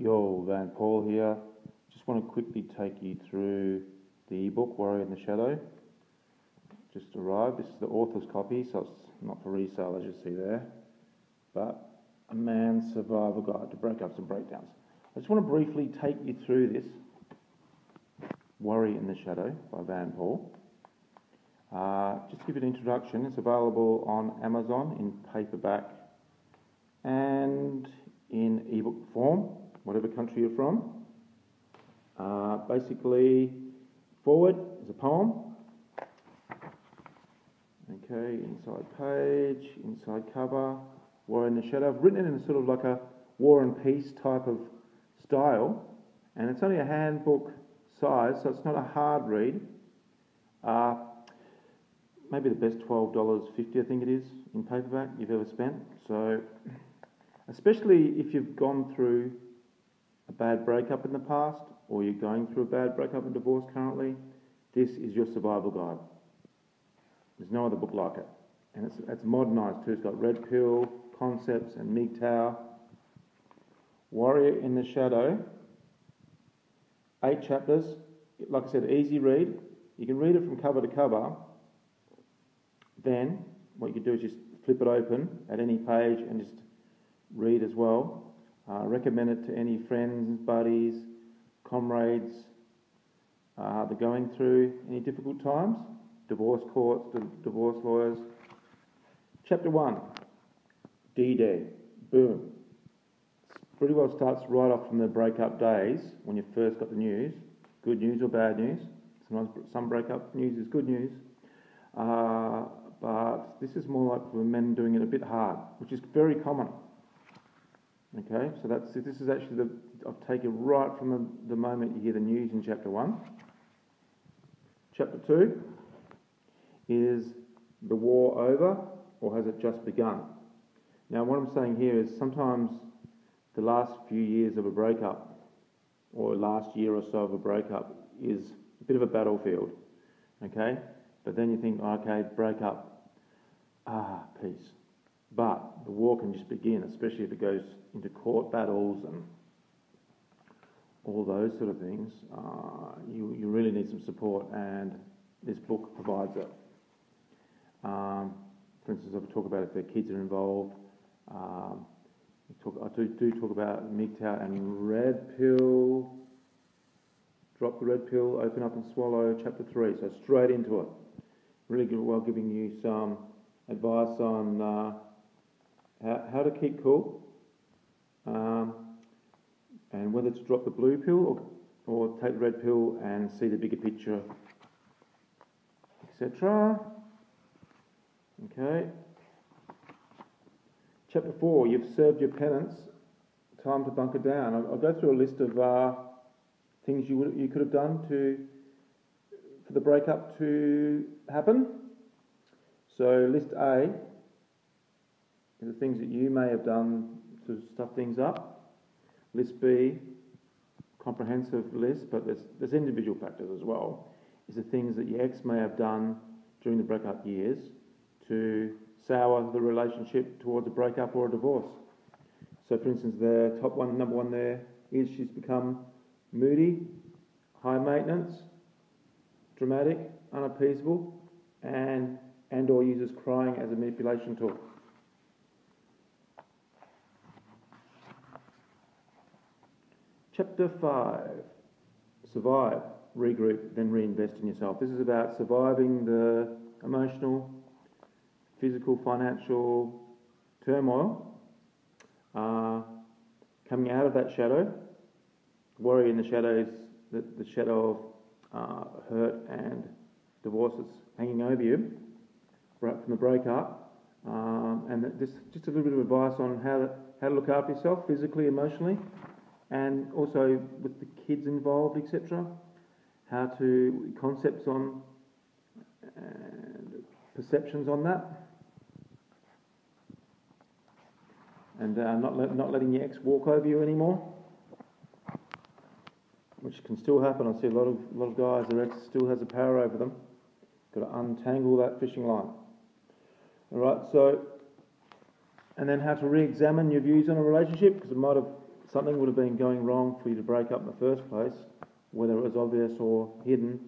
Yo, Van Paul here. Just want to quickly take you through the ebook Warrior in the Shadow. Just arrived. This is the author's copy, so it's not for resale as you see there, but a man's survival guide to breakups and breakdowns. I just want to briefly take you through this Warrior in the Shadow by Van Paul. Just to give you an introduction, it's available on Amazon in paperback and in ebook form, whatever country you're from. Basically, forward is a poem. Okay, inside page, inside cover, Warrior in the Shadow. I've written it in a sort of like a War and Peace type of style, and it's only a handbook size, so it's not a hard read. Maybe the best $12.50, I think it is, in paperback you've ever spent. So, especially if you've gone through a bad breakup in the past, or you're going through a bad breakup and divorce currently, this is your survival guide. There's no other book like it. And it's modernised too. It's got red pill, concepts, and MGTOW. Warrior in the Shadow, 8 chapters. Like I said, easy read. You can read it from cover to cover. Then, what you can do is just flip it open at any page and just read as well. Recommend it to any friends, buddies, comrades that are going through any difficult times. Divorce courts, divorce lawyers. Chapter 1, D-Day. Boom. Pretty well starts right off from the breakup days when you first got the news. Good news or bad news. Sometimes some breakup news is good news. But this is more like for men doing it a bit hard, which is very common. Okay, so this is actually I've taken right from the moment you hear the news in chapter 1. Chapter 2 is the war over, or has it just begun? Now, what I'm saying here is sometimes the last few years of a breakup, or last year or so of a breakup, is a bit of a battlefield. Okay, but then you think, okay, breakup, peace. But the war can just begin, especially if it goes into court battles and all those sort of things. You really need some support, and this book provides it. For instance, I talk about if their kids are involved. I do talk about MGTOW and red pill. Drop the red pill, open up and swallow, chapter 3. So straight into it. Really good, well, giving you some advice on how to keep cool, and whether to drop the blue pill or take the red pill and see the bigger picture, etc. Okay. Chapter 4, you've served your penance, time to bunker down. I'll go through a list of things you could have done for the breakup to happen. So list A is the things that you may have done to stuff things up. List B, comprehensive list, but there's individual factors as well, is the things that your ex may have done during the breakup years to sour the relationship towards a breakup or a divorce. So for instance, the top one, number one there, is she's become moody, high maintenance, dramatic, unappeasable, and or uses crying as a manipulation tool. Chapter 5, survive, regroup, then reinvest in yourself. This is about surviving the emotional, physical, financial turmoil, coming out of that shadow. Warrior in the Shadow is the shadow of hurt and divorce that's hanging over you right from the breakup, and just a little bit of advice on how to look after yourself physically, emotionally, and also with the kids involved, etc. Concepts on and perceptions on that, and not letting your ex walk over you anymore, which can still happen. I see a lot of guys, their ex still has a power over them. Got to untangle that fishing line. All right, so, and then how to re-examine your views on a relationship, because it might have something would have been going wrong for you to break up in the first place, whether it was obvious or hidden.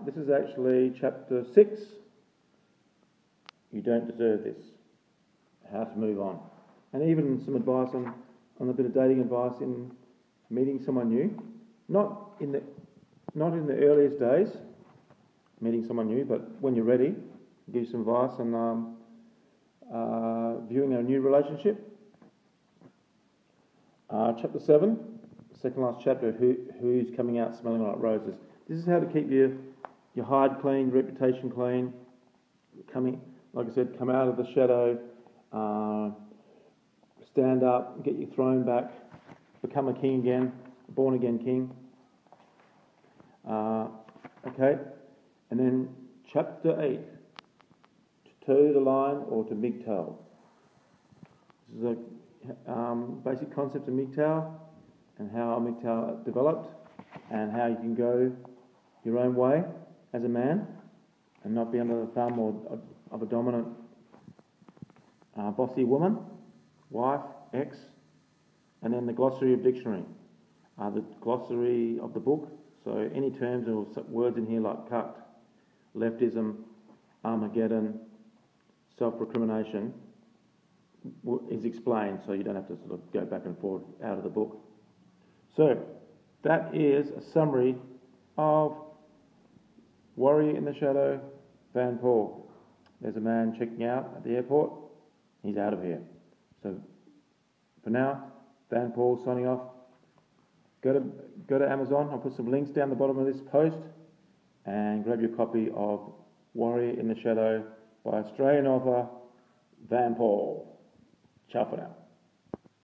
This is actually chapter 6. You don't deserve this. How to move on. And even some advice on a bit of dating advice in meeting someone new. Not in the earliest days, meeting someone new, but when you're ready, give you some advice on viewing a new relationship. Chapter 7, second last chapter, who's coming out smelling like roses. This is how to keep your hide clean, reputation clean, like I said, come out of the shadow, stand up, get your throne back, become a king again, a born again king. Okay, and then chapter 8, to toe the line or to MGTOW. This is a basic concept of MGTOW and how MGTOW developed and how you can go your own way as a man and not be under the thumb of a dominant bossy woman, wife, ex, and then the glossary of dictionary, the glossary of the book. So any terms or words in here like cucked, leftism, Armageddon, self-recrimination is explained, so you don't have to sort of go back and forth out of the book. So that is a summary of Warrior in the Shadow, Van Paul. There's a man checking out at the airport. He's out of here. So for now, Van Paul signing off. Go to Amazon. I'll put some links down the bottom of this post and grab your copy of Warrior in the Shadow by Australian author Van Paul. Ciao for now.